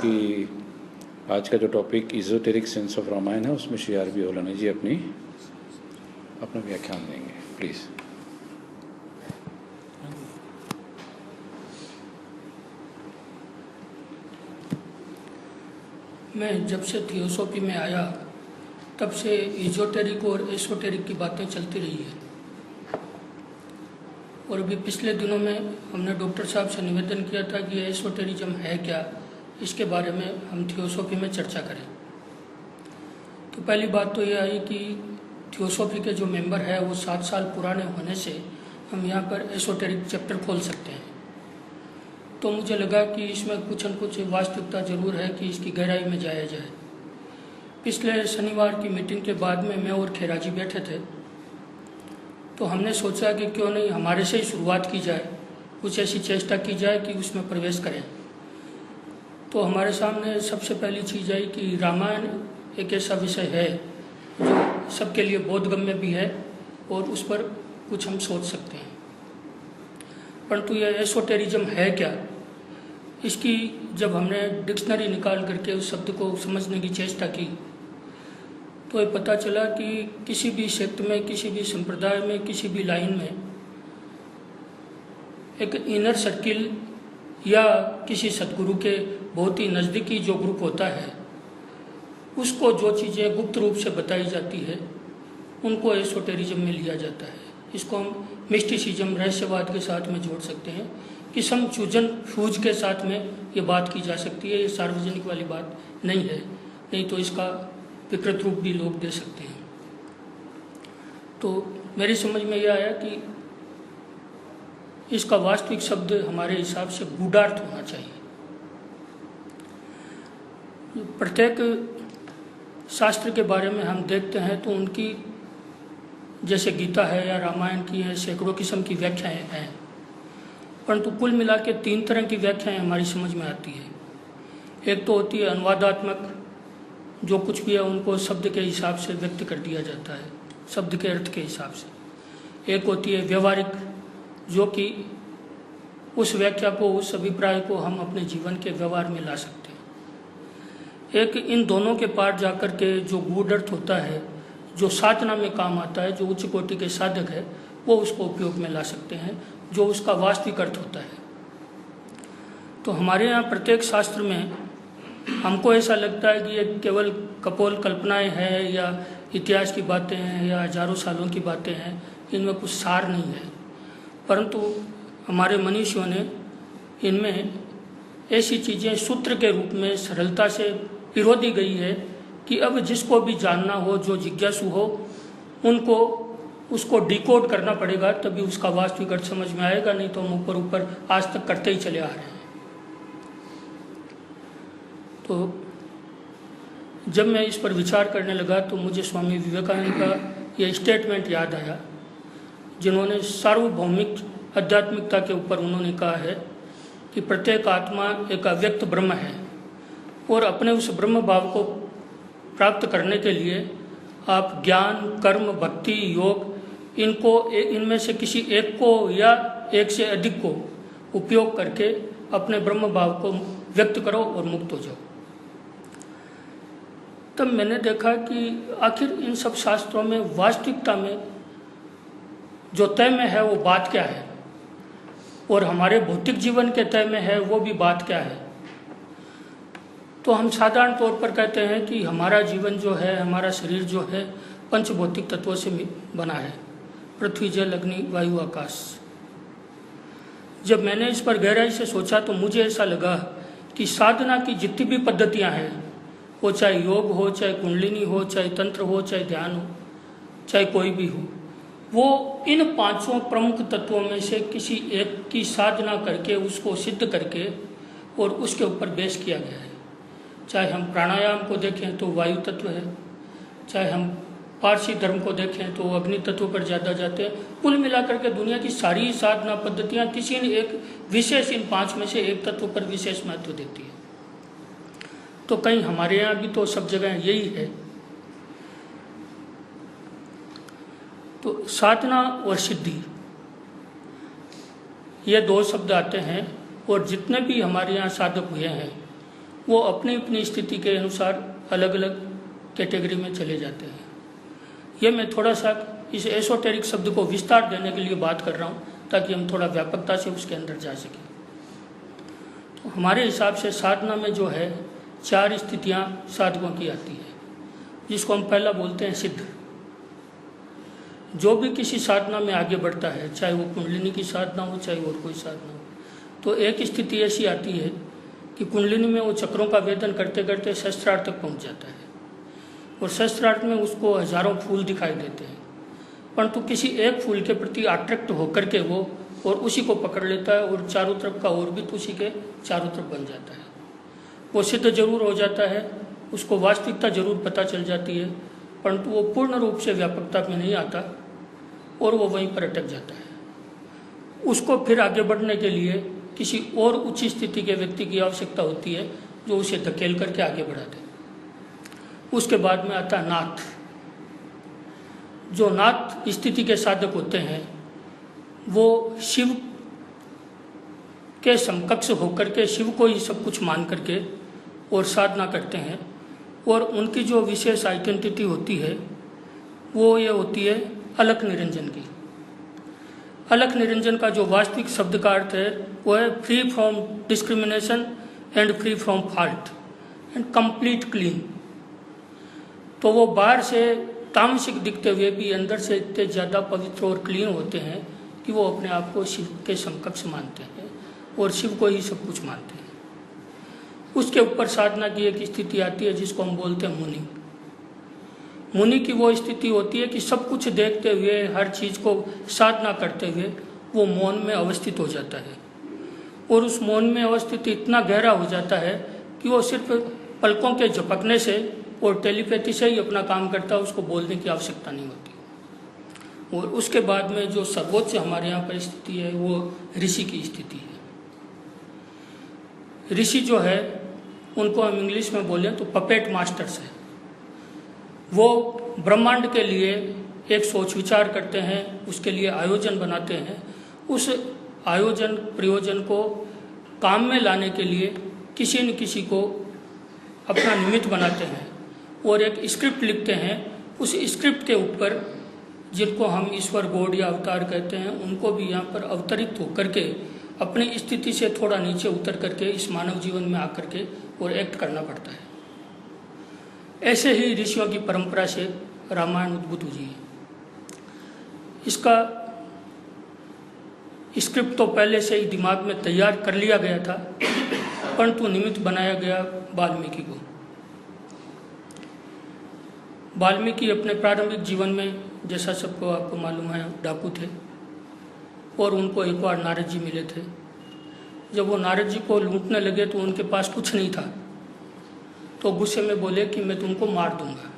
कि आज का जो topic esoteric sense of Ramayan है उसमें श्री आर.बी. होलानी जी अपना व्याख्यान देंगे। प्लीज़। मैं जब से थियोसॉफी में आया तब से इजोटेरिक और एसोटेरिक की बातें चलती रही है, और अभी पिछले दिनों में हमने डॉक्टर साहब से निवेदन किया था कि एसोटेरिज्म है क्या, इसके बारे में हम थियोसॉफी में चर्चा करें। तो पहली बात तो यह आई कि थियोसॉफी के जो मेंबर है वो 7 साल पुराने होने से हम यहाँ पर एसोटेरिक चैप्टर खोल सकते हैं। तो मुझे लगा कि इसमें कुछ न कुछ वास्तविकता जरूर है कि इसकी गहराई में जाया जाए। पिछले शनिवार की मीटिंग के बाद में मैं और खेराजी बैठे थे, तो हमने सोचा कि क्यों नहीं हमारे से ही शुरुआत की जाए, कुछ ऐसी चेष्टा की जाए कि उसमें प्रवेश करें। तो हमारे सामने सबसे पहली चीज़ आई कि रामायण एक ऐसा विषय है जो सबके लिए बोधगम्य भी है और उस पर कुछ हम सोच सकते हैं। परंतु यह एसोटेरिज्म है क्या, इसकी जब हमने डिक्शनरी निकाल करके उस शब्द को समझने की चेष्टा की तो ये पता चला कि किसी भी क्षेत्र में, किसी भी संप्रदाय में, किसी भी लाइन में एक इनर सर्किल या किसी सदगुरु के बहुत ही नज़दीकी जो ग्रुप होता है उसको जो चीज़ें गुप्त रूप से बताई जाती है उनको एसोटेरिज्म में लिया जाता है। इसको हम मिस्टिसिज्म, रहस्यवाद के साथ में जोड़ सकते हैं कि सम चूजन फ्यूज के साथ में ये बात की जा सकती है। ये सार्वजनिक वाली बात नहीं है, नहीं तो इसका विकृत रूप भी लोग दे सकते हैं। तो मेरी समझ में यह आया कि इसका वास्तविक शब्द हमारे हिसाब से गूढ़ार्थ होना चाहिए। प्रत्येक शास्त्र के बारे में हम देखते हैं तो उनकी, जैसे गीता है या रामायण की है, सैकड़ों किस्म की व्याख्याएं हैं, परंतु कुल मिला के 3 तरह की व्याख्याएं हमारी समझ में आती है। एक तो होती है अनुवादात्मक, जो कुछ भी है उनको शब्द के हिसाब से व्यक्त कर दिया जाता है, शब्द के अर्थ के हिसाब से। एक होती है व्यवहारिक, जो कि उस व्याख्या को, उस अभिप्राय को हम अपने जीवन के व्यवहार में ला सकते हैं। एक इन दोनों के पार जाकर के जो गूढ़ अर्थ होता है, जो साधना में काम आता है, जो उच्च कोटि के साधक है वो उसको उपयोग में ला सकते हैं, जो उसका वास्तविक अर्थ होता है। तो हमारे यहाँ प्रत्येक शास्त्र में हमको ऐसा लगता है कि ये केवल कपोल कल्पनाएं हैं या इतिहास की बातें हैं या हजारों सालों की बातें हैं, इनमें कुछ सार नहीं है। परंतु हमारे मनीषियों ने इनमें ऐसी चीज़ें सूत्र के रूप में सरलता से पिरो दी गई है कि अब जिसको भी जानना हो, जो जिज्ञासु हो, उनको उसको डिकोड करना पड़ेगा, तभी उसका वास्तविक अर्थ समझ में आएगा, नहीं तो हम ऊपर ऊपर आज तक करते ही चले आ रहे हैं। तो जब मैं इस पर विचार करने लगा तो मुझे स्वामी विवेकानंद का यह स्टेटमेंट याद आया, जिन्होंने सार्वभौमिक आध्यात्मिकता के ऊपर उन्होंने कहा है कि प्रत्येक आत्मा एक अव्यक्त ब्रह्म है और अपने उस ब्रह्म भाव को प्राप्त करने के लिए आप ज्ञान, कर्म, भक्ति, योग, इनमें से किसी एक को या एक से अधिक को उपयोग करके अपने ब्रह्म भाव को व्यक्त करो और मुक्त हो जाओ। तब मैंने देखा कि आखिर इन सब शास्त्रों में वास्तविकता में जो तय में है वो बात क्या है, और हमारे भौतिक जीवन के तय में है वो भी बात क्या है। तो हम साधारण तौर पर कहते हैं कि हमारा जीवन जो है, हमारा शरीर जो है, 5 भौतिक तत्वों से बना है, पृथ्वी, जल, अग्नि, वायु, आकाश। जब मैंने इस पर गहराई से सोचा तो मुझे ऐसा लगा कि साधना की जितनी भी पद्धतियां हैं, वो चाहे योग हो, चाहे कुंडलिनी हो, चाहे तंत्र हो, चाहे ध्यान हो, चाहे कोई भी हो, वो इन 5 प्रमुख तत्वों में से किसी एक की साधना करके, उसको सिद्ध करके और उसके ऊपर बेस किया गया है। चाहे हम प्राणायाम को देखें तो वायु तत्व है, चाहे हम पारसी धर्म को देखें तो अग्नि तत्व पर ज़्यादा जाते हैं। कुल मिलाकर के दुनिया की सारी साधना पद्धतियां किसी न एक विशेष, इन 5 में से एक तत्व पर विशेष महत्व देती है। तो कहीं हमारे यहाँ भी तो सब जगह यही है। तो साधना और सिद्धि, ये 2 शब्द आते हैं, और जितने भी हमारे यहाँ साधक हुए हैं वो अपनी अपनी स्थिति के अनुसार अलग अलग कैटेगरी में चले जाते हैं। ये मैं थोड़ा सा इस एसोटेरिक शब्द को विस्तार देने के लिए बात कर रहा हूँ, ताकि हम थोड़ा व्यापकता से उसके अंदर जा सकें। तो हमारे हिसाब से साधना में जो है 4 स्थितियाँ साधकों की आती है, जिसको हम पहला बोलते हैं सिद्ध। जो भी किसी साधना में आगे बढ़ता है, चाहे वो कुंडलिनी की साधना हो, चाहे और कोई साधना हो, तो एक स्थिति ऐसी आती है कि कुंडलिनी में वो चक्रों का वेदन करते करते सहस्त्रार्थ तक पहुंच जाता है, और सहस्त्रार्थ में उसको हजारों फूल दिखाई देते हैं, परंतु किसी एक फूल के प्रति अट्रैक्ट होकर के वो और उसी को पकड़ लेता है, और चारों तरफ का ऑर्बिट उसी के चारों तरफ बन जाता है। वो सिद्ध जरूर हो जाता है, उसको वास्तविकता जरूर पता चल जाती है, परंतु वो पूर्ण रूप से व्यापकता में नहीं आता और वो वहीं पर अटक जाता है। उसको फिर आगे बढ़ने के लिए किसी और उच्च स्थिति के व्यक्ति की आवश्यकता होती है, जो उसे धकेल करके आगे बढ़ा दे। उसके बाद में आता है नाथ। जो नाथ स्थिति के साधक होते हैं, वो शिव के समकक्ष होकर के, शिव को ही सब कुछ मान करके और साधना करते हैं, और उनकी जो विशेष आइडेंटिटी होती है वो ये होती है अलख निरंजन की। अलख निरंजन का जो वास्तविक शब्द का अर्थ है वो है free from discrimination and free from fault and complete clean. तो वो बाहर से तामसिक दिखते हुए भी अंदर से इतने ज़्यादा पवित्र और क्लीन होते हैं कि वो अपने आप को शिव के समकक्ष मानते हैं और शिव को ही सब कुछ मानते हैं। उसके ऊपर साधना की एक स्थिति आती है जिसको हम बोलते हैं मुनि। मुनि की वो स्थिति होती है कि सब कुछ देखते हुए, हर चीज़ को साधना करते हुए वो मौन में अवस्थित हो जाता है, और उस मौन में अवस्थित इतना गहरा हो जाता है कि वो सिर्फ पलकों के झपकने से और टेलीपैथी से ही अपना काम करता है, उसको बोलने की आवश्यकता नहीं होती। और उसके बाद में जो सर्वोच्च हमारे यहाँ पर स्थिति है वो ऋषि की स्थिति है। ऋषि जो है उनको हम इंग्लिश में बोलें तो पपेट मास्टर्स है। वो ब्रह्मांड के लिए एक सोच विचार करते हैं, उसके लिए आयोजन बनाते हैं, उस आयोजन प्रयोजन को काम में लाने के लिए किसी न किसी को अपना निमित्त बनाते हैं और एक स्क्रिप्ट लिखते हैं। उस स्क्रिप्ट के ऊपर जिनको हम ईश्वर, गॉड या अवतार कहते हैं, उनको भी यहाँ पर अवतरित होकर के अपनी स्थिति से थोड़ा नीचे उतर करके इस मानव जीवन में आकर के और एक्ट करना पड़ता है। ऐसे ही ऋषियों की परंपरा से रामायण उद्भूत हुई है। इसका स्क्रिप्ट तो पहले से ही दिमाग में तैयार कर लिया गया था, परंतु निमित्त बनाया गया वाल्मीकि को। वाल्मीकि अपने प्रारंभिक जीवन में, जैसा सबको आपको मालूम है, डाकू थे, और उनको एक बार नारद जी मिले थे। जब वो नारद जी को लूटने लगे तो उनके पास कुछ नहीं था, तो गुस्से में बोले कि मैं तुमको मार दूंगा,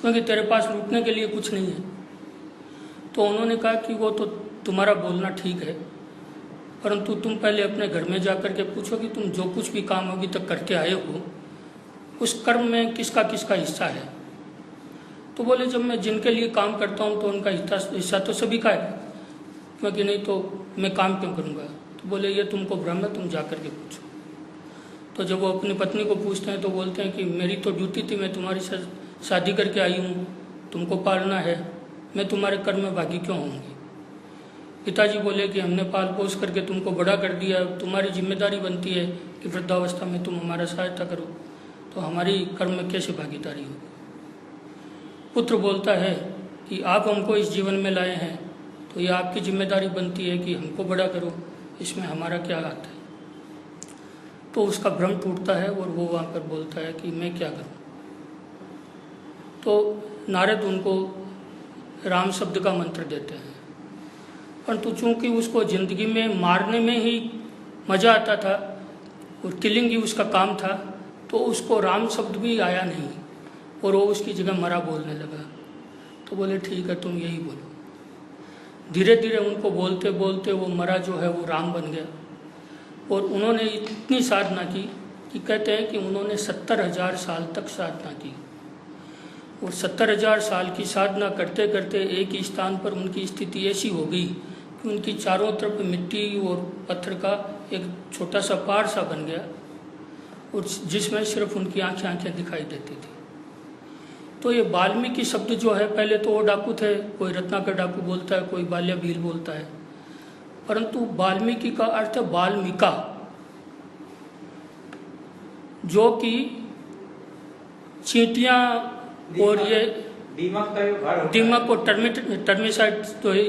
क्योंकि तेरे पास लूटने के लिए कुछ नहीं है। तो उन्होंने कहा कि वो तो तुम्हारा बोलना ठीक है, परंतु तुम पहले अपने घर में जा कर के पूछो कि तुम जो कुछ भी काम अभी तक करके आए हो, उस कर्म में किसका किसका हिस्सा है। तो बोले जब मैं जिनके लिए काम करता हूँ तो उनका हिस्सा तो सभी का है, क्योंकि नहीं तो मैं काम क्यों करूँगा। तो बोले ये तुमको भ्रम है, तुम जा कर के पूछो। तो जब वो अपनी पत्नी को पूछते हैं तो बोलते हैं कि मेरी तो ड्यूटी थी, मैं तुम्हारी शादी करके आई हूँ, तुमको पालना है, मैं तुम्हारे कर्म में भागी क्यों होंगी। पिताजी बोले कि हमने पाल पोस करके तुमको बड़ा कर दिया, तुम्हारी जिम्मेदारी बनती है कि वृद्धावस्था में तुम हमारा सहायता करो, तो हमारी कर्म में कैसे भागीदारी होगी। पुत्र बोलता है कि आप हमको इस जीवन में लाए हैं, तो ये आपकी जिम्मेदारी बनती है कि हमको बड़ा करो, इसमें हमारा क्या हाथ है। तो उसका भ्रम टूटता है और वो वहाँ पर बोलता है कि मैं क्या करूँ। तो नारद उनको राम शब्द का मंत्र देते हैं, परंतु चूंकि उसको जिंदगी में मारने में ही मजा आता था और किलिंग ही उसका काम था, तो उसको राम शब्द भी आया नहीं और वो उसकी जगह मरा बोलने लगा। तो बोले ठीक है, तुम यही बोलो। धीरे धीरे उनको बोलते बोलते वो मरा जो है वो राम बन गया। और उन्होंने इतनी साधना की कि कहते हैं कि उन्होंने 70,000 साल तक साधना की, और 70,000 साल की साधना करते करते एक ही स्थान पर उनकी स्थिति ऐसी हो गई कि उनकी चारों तरफ मिट्टी और पत्थर का एक छोटा सा पहाड़ सा बन गया, और जिसमें सिर्फ उनकी आंखें दिखाई देती थी। तो ये वाल्मीकि शब्द जो है, पहले तो वो डाकू थे, कोई रत्नाकर डाकू बोलता है, कोई बाल्या भील बोलता है, परंतु वाल्मीकि का अर्थ है वाल्मीका, जो कि चींटियां और ये दीमक और टर्मिसाइड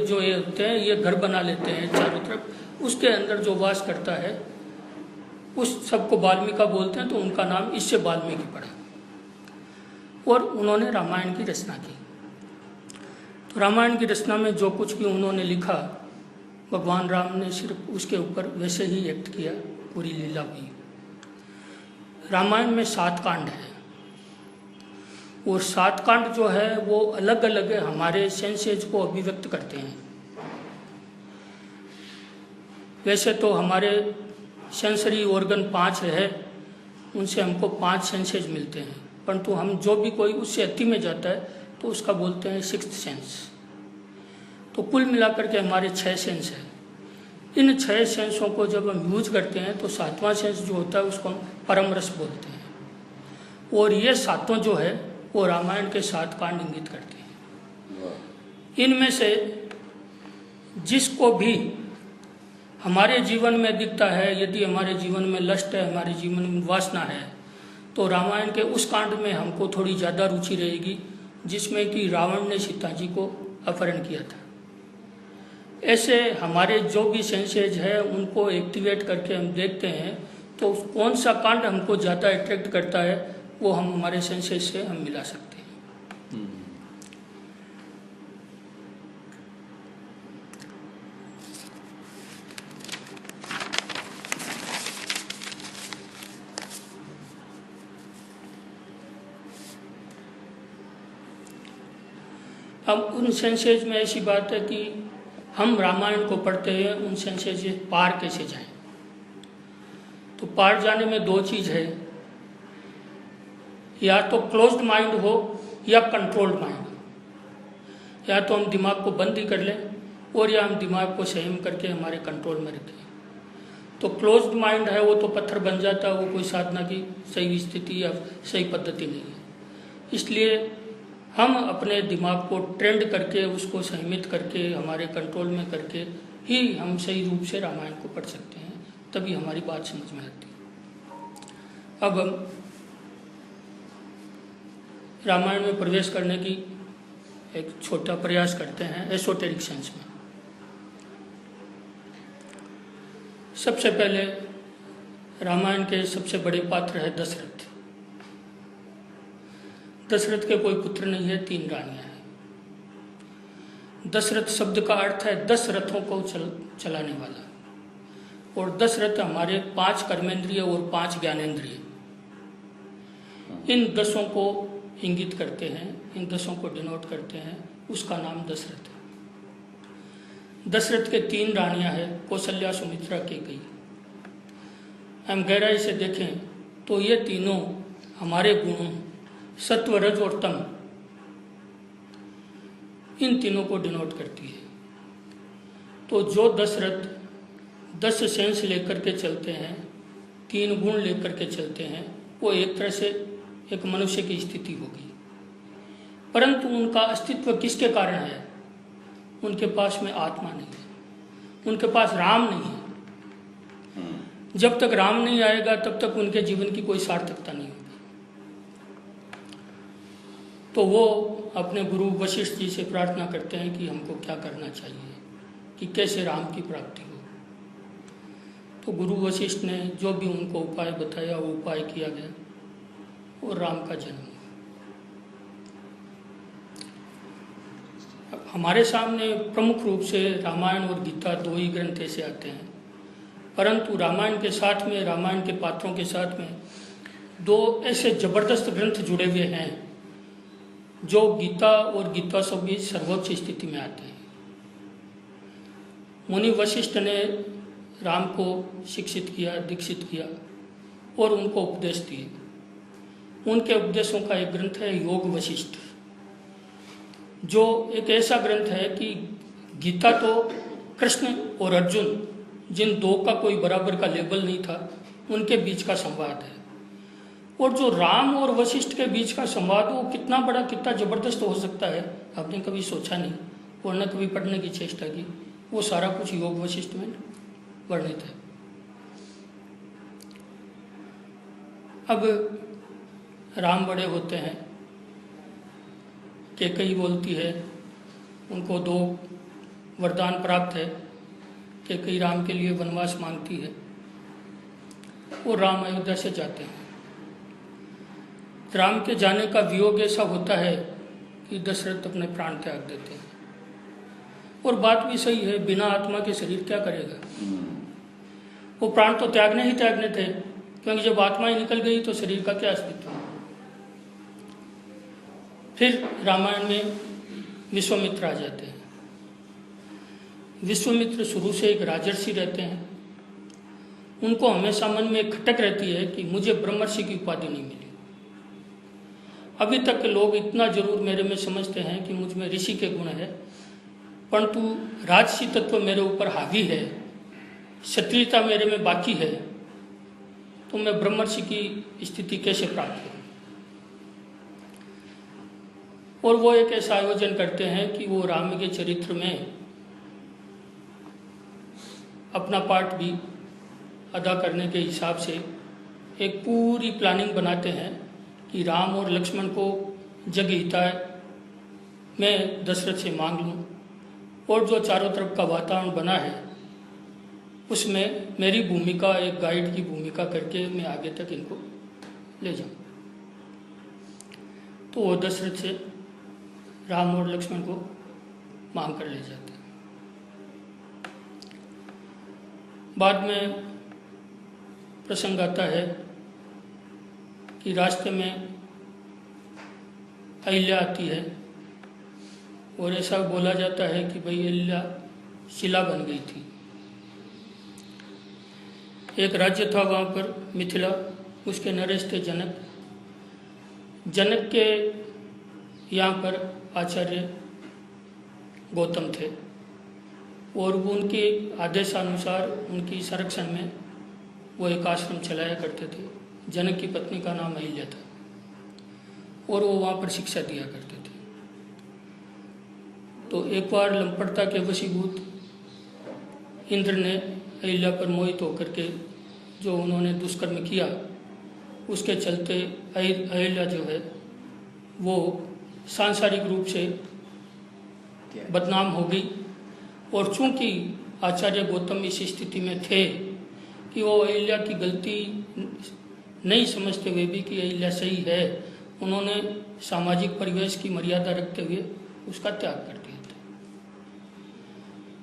जो ये होते हैं, ये घर बना लेते हैं चारों तरफ, उसके अंदर जो वास करता है उस सबको वाल्मीका बोलते हैं। तो उनका नाम इससे वाल्मीकि पड़ा और उन्होंने रामायण की रचना की। तो रामायण की रचना में जो कुछ भी उन्होंने लिखा, भगवान राम ने सिर्फ उसके ऊपर वैसे ही एक्ट किया, पूरी लीला हुई। रामायण में 7 कांड है और 7 कांड जो है वो अलग अलग हमारे सेंसेज को अभिव्यक्त करते हैं। वैसे तो हमारे सेंसरी ऑर्गन 5 है, उनसे हमको 5 सेंसेज मिलते हैं, परंतु हम जो भी कोई उससे अति में जाता है तो उसका बोलते हैं 6th सेंस। तो कुल मिलाकर के हमारे 6 सेंस है। इन 6 सेंसों को जब हम यूज करते हैं तो 7वां सेंस जो होता है उसको हम परम रस बोलते हैं। और ये 7 जो है वो रामायण के 7 कांड इंगित करते हैं। इनमें से जिसको भी हमारे जीवन में दिखता है, यदि हमारे जीवन में लस्ट है, हमारे जीवन में वासना है, तो रामायण के उस कांड में हमको थोड़ी ज़्यादा रुचि रहेगी जिसमें कि रावण ने सीता जी को अपहरण किया था। ऐसे हमारे जो भी सेंसेज है उनको एक्टिवेट करके हम देखते हैं तो कौन सा कांड हमको ज़्यादा अट्रैक्ट करता है वो हम हमारे सेंसेज से हम मिला सकते हैं। अब उन सेंसेज में ऐसी बात है कि हम रामायण को पढ़ते हैं, उन सेंसेज से पार कैसे जाएं। तो पार जाने में 2 चीज़ है, या तो क्लोज्ड माइंड हो या कंट्रोल्ड माइंड। या तो हम दिमाग को बंद ही कर लें और या हम दिमाग को संयम करके हमारे कंट्रोल में रखें। तो क्लोज्ड माइंड है वो तो पत्थर बन जाता है, वो कोई साधना की सही स्थिति या सही पद्धति नहीं है। इसलिए हम अपने दिमाग को ट्रेंड करके, उसको संयमित करके, हमारे कंट्रोल में करके ही हम सही रूप से रामायण को पढ़ सकते हैं, तभी हमारी बात समझ में आती है। अब हम रामायण में प्रवेश करने की एक छोटा प्रयास करते हैं एसोटेरिक सेंस में। सबसे पहले रामायण के सबसे बड़े पात्र है दशरथ। दशरथ के कोई पुत्र नहीं है, 3 रानियां हैं। दशरथ शब्द का अर्थ है 10 रथों को चलाने वाला। और दशरथ हमारे 5 कर्मेंद्रिय और 5 ज्ञानेंद्रिय, इन 10 को इंगित करते हैं, इन 10 को डिनोट करते हैं, उसका नाम दशरथ है। दशरथ के 3 रानियां हैं, कौशल्या, सुमित्रा, कैकेयी। हम गहराई से देखें तो ये तीनों हमारे गुणों सत्व, रज और तम, इन तीनों को डिनोट करती है। तो जो दशरथ 10 सेंस लेकर के चलते हैं, 3 गुण लेकर के चलते हैं, वो एक तरह से एक मनुष्य की स्थिति होगी। परंतु उनका अस्तित्व किसके कारण है? उनके पास में आत्मा नहीं है, उनके पास राम नहीं है। जब तक राम नहीं आएगा तब तक उनके जीवन की कोई सार्थकता नहीं होगी। तो वो अपने गुरु वशिष्ठ जी से प्रार्थना करते हैं कि हमको क्या करना चाहिए, कि कैसे राम की प्राप्ति हो। तो गुरु वशिष्ठ ने जो भी उनको उपाय बताया वो उपाय किया गया और राम का जन्म हुआ। हमारे सामने प्रमुख रूप से रामायण और गीता 2 ही ग्रंथ ऐसे आते हैं, परंतु रामायण के साथ में, रामायण के पात्रों के साथ में 2 ऐसे जबरदस्त ग्रंथ जुड़े हुए हैं जो गीता और गीता से भी सर्वोच्च स्थिति में आते हैं। मुनि वशिष्ठ ने राम को शिक्षित किया, दीक्षित किया और उनको उपदेश दिए। उनके उपदेशों का एक ग्रंथ है योग वशिष्ठ, जो एक ऐसा ग्रंथ है कि गीता तो कृष्ण और अर्जुन, जिन 2 का कोई बराबर का लेवल नहीं था, उनके बीच का संवाद है। और जो राम और वशिष्ठ के बीच का संवाद वो कितना बड़ा, कितना जबरदस्त हो सकता है, आपने कभी सोचा नहीं और न कभी पढ़ने की चेष्टा की। वो सारा कुछ योग वशिष्ठ में वर्णित है। अब राम बड़े होते हैं, कैकेयी बोलती है, उनको 2 वरदान प्राप्त है। कैकेयी राम के लिए वनवास मांगती है और राम अयोध्या से जाते हैं। राम के जाने का वियोग ऐसा होता है कि दशरथ अपने प्राण त्याग देते हैं। और बात भी सही है, बिना आत्मा के शरीर क्या करेगा। वो प्राण तो त्यागने ही त्यागने थे, क्योंकि जब आत्मा ही निकल गई तो शरीर का क्या अस्तित्व। फिर रामायण में विश्वामित्र आ जाते हैं। विश्वामित्र शुरू से एक राजर्षि रहते हैं। उनको हमेशा मन में एक खटक रहती है कि मुझे ब्रह्मर्षि की उपाधि नहीं मिली। अभी तक के लोग इतना जरूर मेरे में समझते हैं कि मुझ में ऋषि के गुण है, परंतु राजसी तत्व मेरे ऊपर हावी है, क्षत्रियता मेरे में बाकी है, तो मैं ब्रह्मर्षि की स्थिति कैसे प्राप्त करूं। और वो एक ऐसा आयोजन करते हैं कि वो राम के चरित्र में अपना पार्ट भी अदा करने के हिसाब से एक पूरी प्लानिंग बनाते हैं कि राम और लक्ष्मण को जग हिताय मैं दशरथ से मांग लूं, और जो चारों तरफ का वातावरण बना है उसमें मेरी भूमिका, एक गाइड की भूमिका करके मैं आगे तक इनको ले जाऊं। तो वो दशरथ से राम और लक्ष्मण को मांग कर ले जाते हैं। बाद में प्रसंग आता है कि रास्ते में अहिल्या आती है और ऐसा बोला जाता है कि भाई अहिल्या शिला बन गई थी। एक राज्य था वहाँ पर मिथिला, उसके नरेश थे जनक। जनक के यहाँ पर आचार्य गौतम थे और वो उनके आदेशानुसार उनकी संरक्षण में वो एक आश्रम चलाया करते थे। जनक की पत्नी का नाम अहिल्या था और वो वहाँ पर शिक्षा दिया करते थे। तो एक बार लंपटता के वशीभूत इंद्र ने अहिल्या पर मोहित होकर के जो उन्होंने दुष्कर्म किया, उसके चलते अहिल्या जो है वो सांसारिक रूप से बदनाम हो गई। और चूंकि आचार्य गौतम इस स्थिति में थे कि वो अहिल्या की गलती नहीं समझते हुए भी कि अहिल्या सही है, उन्होंने सामाजिक परिवेश की मर्यादा रखते हुए उसका त्याग कर दिया था।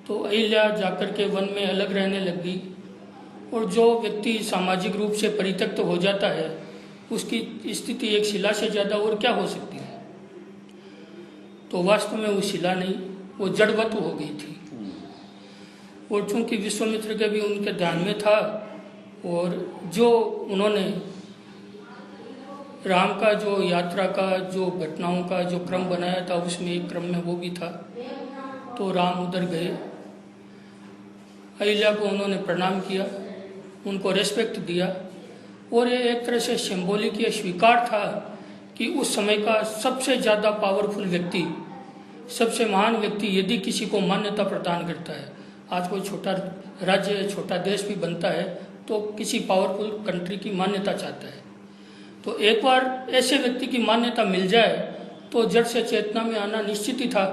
तो अहिल्या जाकर के वन में अलग रहने लग गई। और जो व्यक्ति सामाजिक रूप से परित्यक्त हो जाता है उसकी स्थिति एक शिला से ज़्यादा और क्या हो सकती है। तो वास्तव में वो शिला नहीं, वो जड़वत हो गई थी। और चूंकि विश्वामित्र के भी उनके ध्यान में था और जो उन्होंने राम का जो यात्रा का जो घटनाओं का जो क्रम बनाया था उसमें एक क्रम में वो भी था। तो राम उधर गए, अहिल्या को उन्होंने प्रणाम किया, उनको रेस्पेक्ट दिया। और ये एक तरह से सिंबॉलिक ये स्वीकार था कि उस समय का सबसे ज़्यादा पावरफुल व्यक्ति, सबसे महान व्यक्ति यदि किसी को मान्यता प्रदान करता है, आज कोई छोटा राज्य, छोटा देश भी बनता है तो किसी पावरफुल कंट्री की मान्यता चाहता है। तो एक बार ऐसे व्यक्ति की मान्यता मिल जाए तो जड़ से चेतना में आना निश्चित ही था,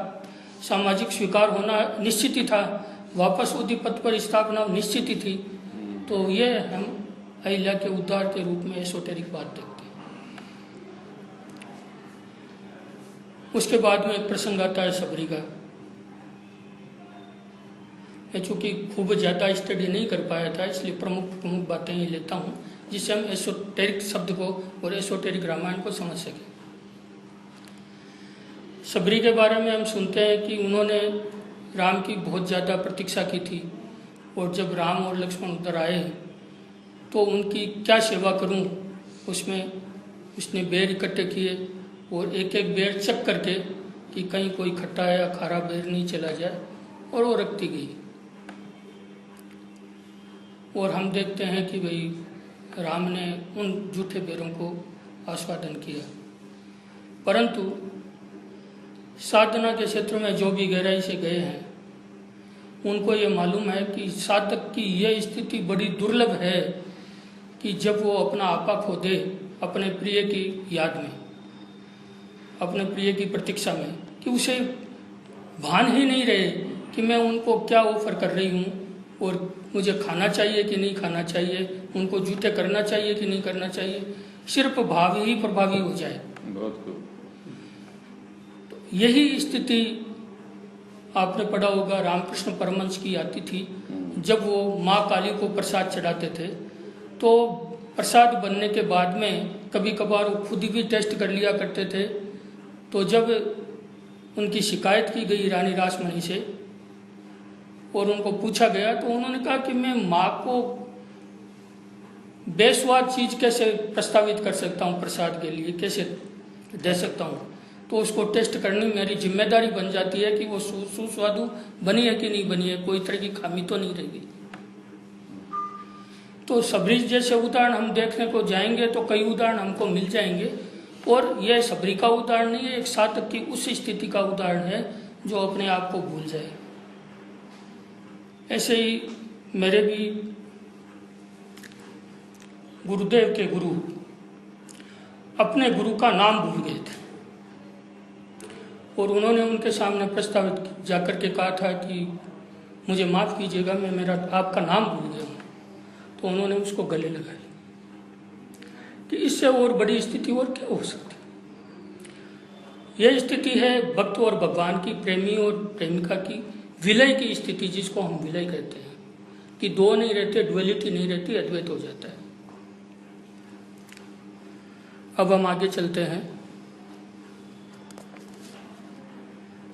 सामाजिक स्वीकार होना निश्चित ही था, वापस उसी पद पर स्थापना निश्चित ही थी। तो ये हम अहिल्या के उद्धार के रूप में एसोटेरिक बात देखते हैं। उसके बाद में एक प्रसंग आता है सबरी का। चूँकि खूब ज़्यादा स्टडी नहीं कर पाया था इसलिए प्रमुख बातें ही लेता हूँ जिससे हम एसोटेरिक शब्द को और एसोटेरिक रामायण को समझ सकें। सबरी के बारे में हम सुनते हैं कि उन्होंने राम की बहुत ज़्यादा प्रतीक्षा की थी और जब राम और लक्ष्मण उधर आए तो उनकी क्या सेवा करूं, उसमें उसने बेर इकट्ठे किए और एक एक बेर चक करके कि कहीं कोई खट्टा या खारा बेर नहीं चला जाए, और वो रखती गई। और हम देखते हैं कि भाई राम ने उन झूठे बेरों को आस्वादन किया, परंतु साधना के क्षेत्र में जो भी गहराई से गए हैं उनको ये मालूम है कि साधक की यह स्थिति बड़ी दुर्लभ है कि जब वो अपना आपा खो दे अपने प्रिय की याद में, अपने प्रिय की प्रतीक्षा में, कि उसे भान ही नहीं रहे कि मैं उनको क्या ऑफर कर रही हूँ और मुझे खाना चाहिए कि नहीं खाना चाहिए, उनको झूठे करना चाहिए कि नहीं करना चाहिए, सिर्फ भाव ही प्रभावी हो जाए। बहुत खूब। तो यही स्थिति आपने पढ़ा होगा रामकृष्ण परमहंस की आती थी। जब वो माँ काली को प्रसाद चढ़ाते थे तो प्रसाद बनने के बाद में कभी कभार वो खुद भी टेस्ट कर लिया करते थे। तो जब उनकी शिकायत की गई रानी रासमणी से और उनको पूछा गया तो उन्होंने कहा कि मैं माँ को बेस्वाद चीज कैसे प्रस्तावित कर सकता हूँ, प्रसाद के लिए कैसे दे सकता हूँ, तो उसको टेस्ट करनी मेरी जिम्मेदारी बन जाती है कि वो सुस्वादु बनी है कि नहीं बनी है, कोई तरह की खामी तो नहीं रहेगी। तो सबरी जैसे उदाहरण हम देखने को जाएंगे तो कई उदाहरण हमको मिल जाएंगे, और यह सबरी का उदाहरण नहीं है, एक साधक की उस स्थिति का उदाहरण है जो अपने आप को भूल जाए। ऐसे ही मेरे भी गुरुदेव के गुरु अपने गुरु का नाम भूल गए थे और उन्होंने उनके सामने प्रस्तावित जाकर के कहा था कि मुझे माफ़ कीजिएगा, मैं मेरा आपका नाम भूल गया हूँ। तो उन्होंने उसको गले लगाई कि इससे और बड़ी स्थिति और क्या हो सकती। यह स्थिति है भक्त और भगवान की, प्रेमी और प्रेमिका की विलय की स्थिति, जिसको हम विलय कहते हैं कि दो नहीं रहते, ड्युअलिटी नहीं रहती, अद्वैत हो जाता है। अब हम आगे चलते हैं।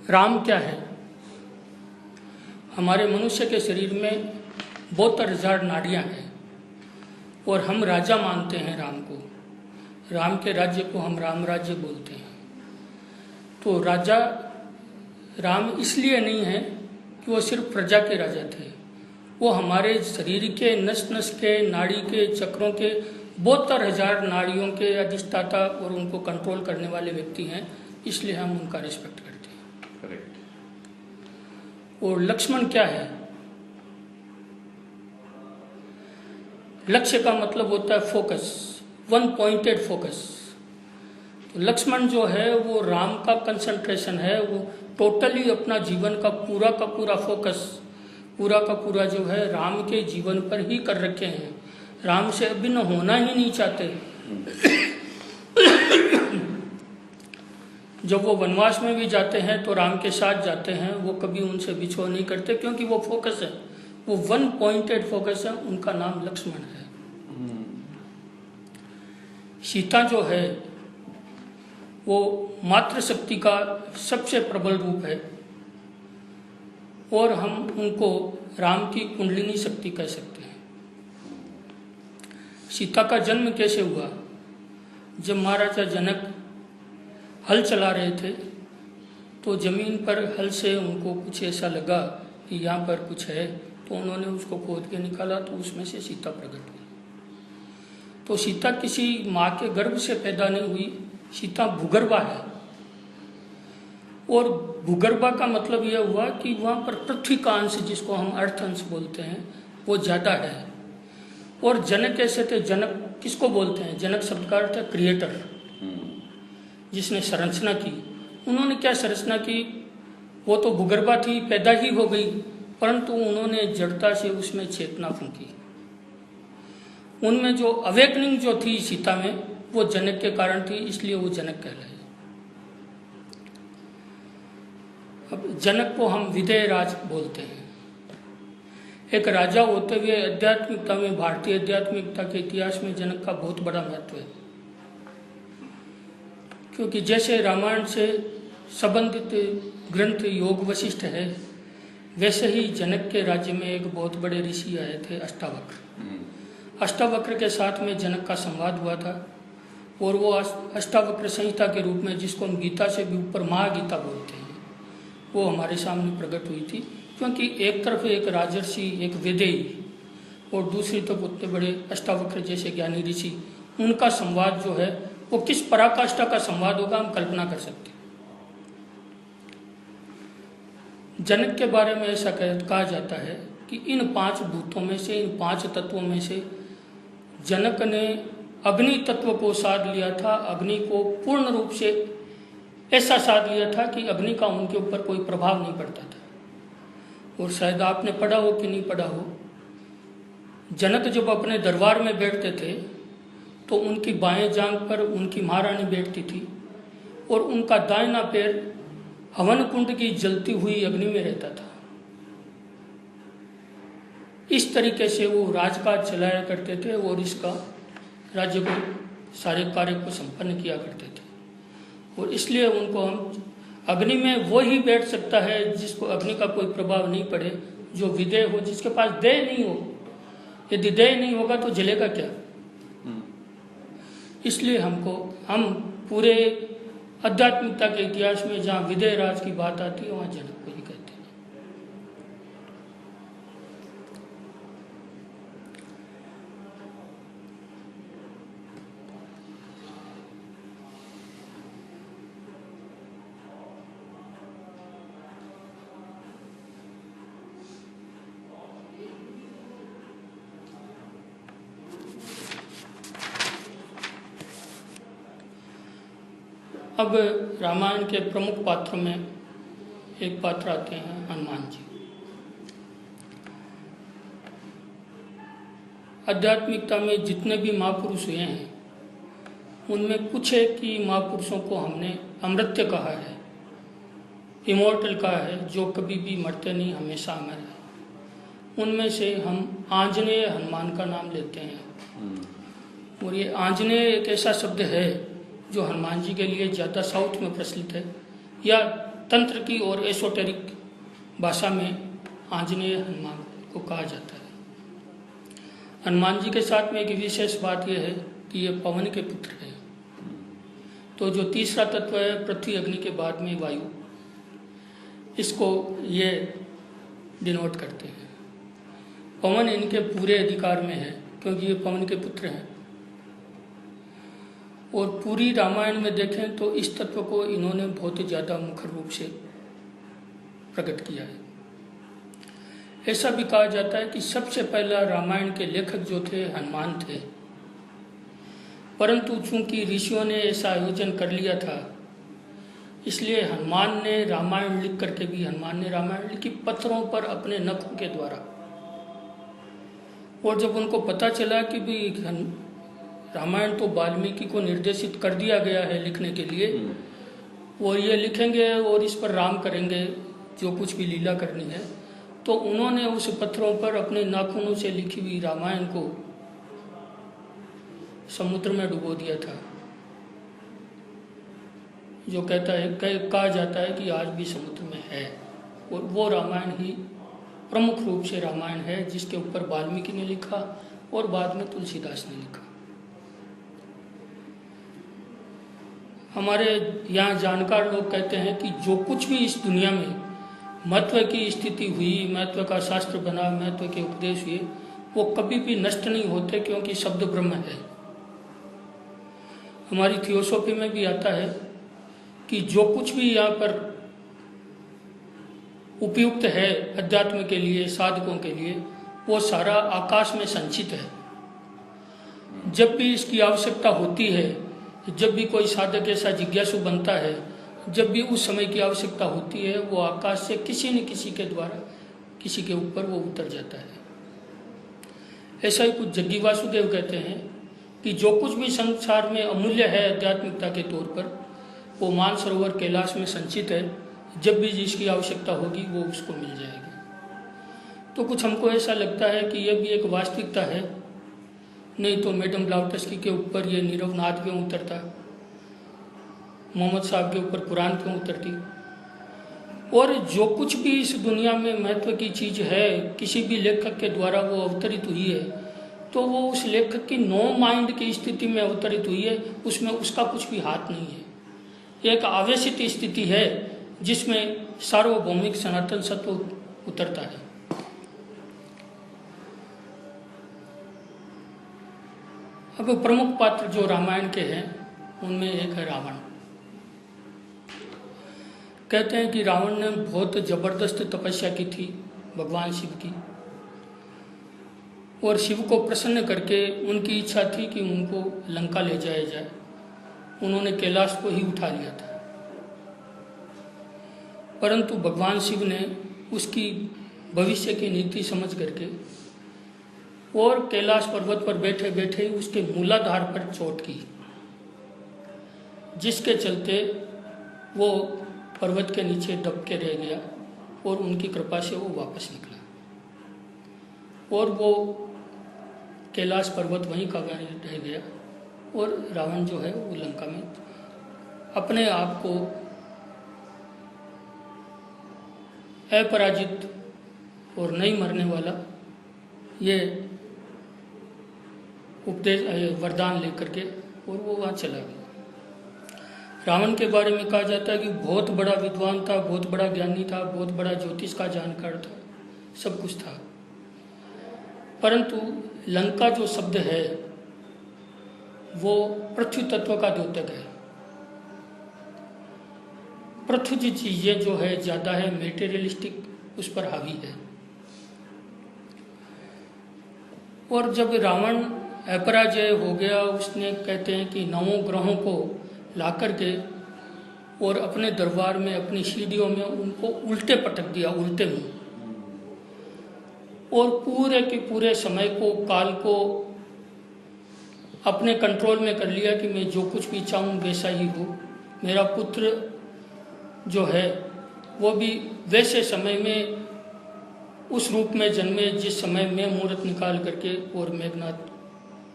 राम क्या है? हमारे मनुष्य के शरीर में 72,000 नाड़ियां हैं और हम राजा मानते हैं राम को। राम के राज्य को हम राम राज्य बोलते हैं। तो राजा राम इसलिए नहीं है कि वो सिर्फ प्रजा के राजा थे, वो हमारे शरीर के नस नस के, नाड़ी के, चक्रों के 72,000 नाड़ियों के अधिष्ठाता और उनको कंट्रोल करने वाले व्यक्ति हैं, इसलिए हम उनका रिस्पेक्ट करते हैं। करेक्ट। और लक्ष्मण क्या है? लक्ष्य का मतलब होता है फोकस, वन पॉइंटेड फोकस। तो लक्ष्मण जो है वो राम का कंसंट्रेशन है, वो टोटली अपना जीवन का पूरा फोकस, पूरा का पूरा जो है राम के जीवन पर ही कर रखे हैं, राम से अभिन्न होना ही नहीं चाहते। जब वो वनवास में भी जाते हैं तो राम के साथ जाते हैं, वो कभी उनसे बिछोह नहीं करते, क्योंकि वो फोकस है, वो वन पॉइंटेड फोकस है। उनका नाम लक्ष्मण है। सीता जो है वो मातृशक्ति का सबसे प्रबल रूप है और हम उनको राम की कुंडलिनी शक्ति कह सकते हैं। सीता का जन्म कैसे हुआ? जब महाराजा जनक हल चला रहे थे तो जमीन पर हल से उनको कुछ ऐसा लगा कि यहाँ पर कुछ है, तो उन्होंने उसको खोद के निकाला तो उसमें से सीता प्रकट हुई। तो सीता किसी माँ के गर्भ से पैदा नहीं हुई, सीता भूगर्भा है। और भूगर्भा का मतलब यह हुआ कि वहाँ पर पृथ्वी का अंश, जिसको हम अर्थ अंश बोलते हैं, वो ज़्यादा है। और जनक कैसे थे? जनक किसको बोलते हैं? जनक शब्द का अर्थ है क्रिएटर, जिसने संरचना की। उन्होंने क्या संरचना की? वो तो भूगर्भा थी, पैदा ही हो गई, परंतु उन्होंने जड़ता से उसमें चेतना फूंकी। उनमें जो अवेकनिंग जो थी सीता में, वो जनक के कारण थी, इसलिए वो जनक कहलाए। अब जनक को हम विदेह राज बोलते हैं। एक राजा होते हुए आध्यात्मिकता में, भारतीय आध्यात्मिकता के इतिहास में जनक का बहुत बड़ा महत्व है, क्योंकि जैसे रामायण से संबंधित ग्रंथ योग वशिष्ठ है, वैसे ही जनक के राज्य में एक बहुत बड़े ऋषि आए थे, अष्टावक्र। अष्टावक्र के साथ में जनक का संवाद हुआ था और वो अष्टावक्र संहिता के रूप में, जिसको हम गीता से भी ऊपर महागीता बोलते हैं, वो हमारे सामने प्रकट हुई थी। क्योंकि एक तरफ एक राजर्षि, एक विदेही, और दूसरी तरफ उतने बड़े अष्टावक्र जैसे ज्ञानी ऋषि, उनका संवाद जो है वो किस पराकाष्ठा का संवाद होगा, हम कल्पना कर सकते हैं। जनक के बारे में ऐसा कहा जाता है कि इन 5 भूतों में से, इन 5 तत्वों में से जनक ने अग्नि तत्व को साध लिया था। अग्नि को पूर्ण रूप से ऐसा साध लिया था कि अग्नि का उनके ऊपर कोई प्रभाव नहीं पड़ता था। और शायद आपने पढ़ा हो कि नहीं पढ़ा हो, जनक जब अपने दरबार में बैठते थे तो उनकी बाएं जांघ पर उनकी महारानी बैठती थी और उनका दाहिना पैर हवन कुंड की जलती हुई अग्नि में रहता था। इस तरीके से वो राजकाज चलाया करते थे और इसका राज्य को सारे कार्य को संपन्न किया करते थे। और इसलिए उनको हम अग्नि में वो ही बैठ सकता है जिसको अग्नि का कोई प्रभाव नहीं पड़े, जो विदेह हो, जिसके पास देह नहीं हो। यदि देह नहीं होगा तो जलेगा क्या। इसलिए हम पूरे आध्यात्मिकता के इतिहास में जहाँ विदेह राज की बात आती है वहाँ जनक को ही कहते हैं। अब रामायण के प्रमुख पात्रों में एक पात्र आते हैं हनुमान जी। आध्यात्मिकता में जितने भी महापुरुष हुए हैं उनमें कुछ एक ही महापुरुषों को हमने अमृत्य कहा है, इमोर्टल कहा है, जो कभी भी मरते नहीं, हमेशा अमर है। उनमें से हम आंजनेय हनुमान का नाम लेते हैं। और ये आंजनेय एक ऐसा शब्द है जो हनुमान जी के लिए ज़्यादा साउथ में प्रचलित है, या तंत्र की और एसोटेरिक भाषा में आंजनेय हनुमान को कहा जाता है। हनुमान जी के साथ में एक विशेष बात यह है कि ये पवन के पुत्र हैं। तो जो तीसरा तत्व है पृथ्वी अग्नि के बाद में वायु, इसको ये डिनोट करते हैं। पवन इनके पूरे अधिकार में है क्योंकि ये पवन के पुत्र हैं। और पूरी रामायण में देखें तो इस तत्व को इन्होंने बहुत ही ज़्यादा मुख्य रूप से प्रकट किया है। ऐसा भी कहा जाता है कि सबसे पहला रामायण के लेखक जो थे हनुमान थे, परंतु चूंकि ऋषियों ने ऐसा आयोजन कर लिया था इसलिए हनुमान ने रामायण लिख करके भी, हनुमान ने रामायण लिखी पत्थरों पर अपने नखों के द्वारा। और जब उनको पता चला कि भी रामायण तो वाल्मीकि को निर्देशित कर दिया गया है लिखने के लिए, और ये लिखेंगे और इस पर राम करेंगे जो कुछ भी लीला करनी है, तो उन्होंने उस पत्थरों पर अपने नाखूनों से लिखी हुई रामायण को समुद्र में डुबो दिया था। जो कहा जाता है कि आज भी समुद्र में है। और वो रामायण ही प्रमुख रूप से रामायण है जिसके ऊपर वाल्मीकि ने लिखा और बाद में तुलसीदास ने लिखा। हमारे यहाँ जानकार लोग कहते हैं कि जो कुछ भी इस दुनिया में महत्व की स्थिति हुई, महत्व का शास्त्र बना, महत्व के उपदेश हुए, वो कभी भी नष्ट नहीं होते क्योंकि शब्द ब्रह्म है। हमारी थियोसॉफी में भी आता है कि जो कुछ भी यहाँ पर उपयुक्त है अध्यात्म के लिए, साधकों के लिए, वो सारा आकाश में संचित है। जब भी इसकी आवश्यकता होती है, जब भी कोई साधक ऐसा जिज्ञासु बनता है, जब भी उस समय की आवश्यकता होती है, वो आकाश से किसी न किसी के द्वारा किसी के ऊपर वो उतर जाता है। ऐसा ही कुछ जग्गी वासुदेव कहते हैं कि जो कुछ भी संसार में अमूल्य है आध्यात्मिकता के तौर पर, वो मानसरोवर कैलाश में संचित है। जब भी जिसकी आवश्यकता होगी वो उसको मिल जाएगी। तो कुछ हमको ऐसा लगता है कि यह भी एक वास्तविकता है, नहीं तो मैडम ब्लाउटस्की के ऊपर ये नीरव नाथ क्यों उतरता, मोहम्मद साहब के ऊपर कुरान क्यों उतरती। और जो कुछ भी इस दुनिया में महत्व की चीज़ है, किसी भी लेखक के द्वारा वो अवतरित हुई है, तो वो उस लेखक की नो माइंड की स्थिति में अवतरित हुई है, उसमें उसका कुछ भी हाथ नहीं है। एक आवेशित स्थिति है जिसमें सार्वभौमिक सनातन सत्व उतरता है। अब प्रमुख पात्र जो रामायण के हैं उनमें एक है रावण। कहते हैं कि रावण ने बहुत जबरदस्त तपस्या की थी भगवान शिव की, और शिव को प्रसन्न करके उनकी इच्छा थी कि उनको लंका ले जाया जाए। उन्होंने कैलाश को ही उठा लिया था, परंतु भगवान शिव ने उसकी भविष्य की नीति समझ करके और कैलाश पर्वत पर बैठे बैठे उसके मूलाधार पर चोट की, जिसके चलते वो पर्वत के नीचे दब के रह गया और उनकी कृपा से वो वापस निकला, और वो कैलाश पर्वत वहीं का वहीं रह गया। और रावण जो है वो लंका में अपने आप को अपराजित और नहीं मरने वाला ये उपदेश वरदान लेकर के और वो वहाँ चला गया। रावण के बारे में कहा जाता है कि बहुत बड़ा विद्वान था, बहुत बड़ा ज्ञानी था, बहुत बड़ा ज्योतिष का जानकार था, सब कुछ था, परंतु लंका जो शब्द है वो पृथ्वी तत्व का द्योतक है। पृथ्वी की चीजें जो है ज्यादा है मेटेरियलिस्टिक, उस पर हावी है। और जब रावण अपराजय हो गया, उसने कहते हैं कि 9 ग्रहों को ला करके और अपने दरबार में अपनी सीढ़ियों में उनको उल्टे पटक दिया, उल्टे मुंह, और पूरे के पूरे समय को, काल को अपने कंट्रोल में कर लिया कि मैं जो कुछ भी चाहूँ वैसा ही हो। मेरा पुत्र जो है वो भी वैसे समय में उस रूप में जन्मे जिस समय मैं मुहूर्त निकाल करके और मेघनाथ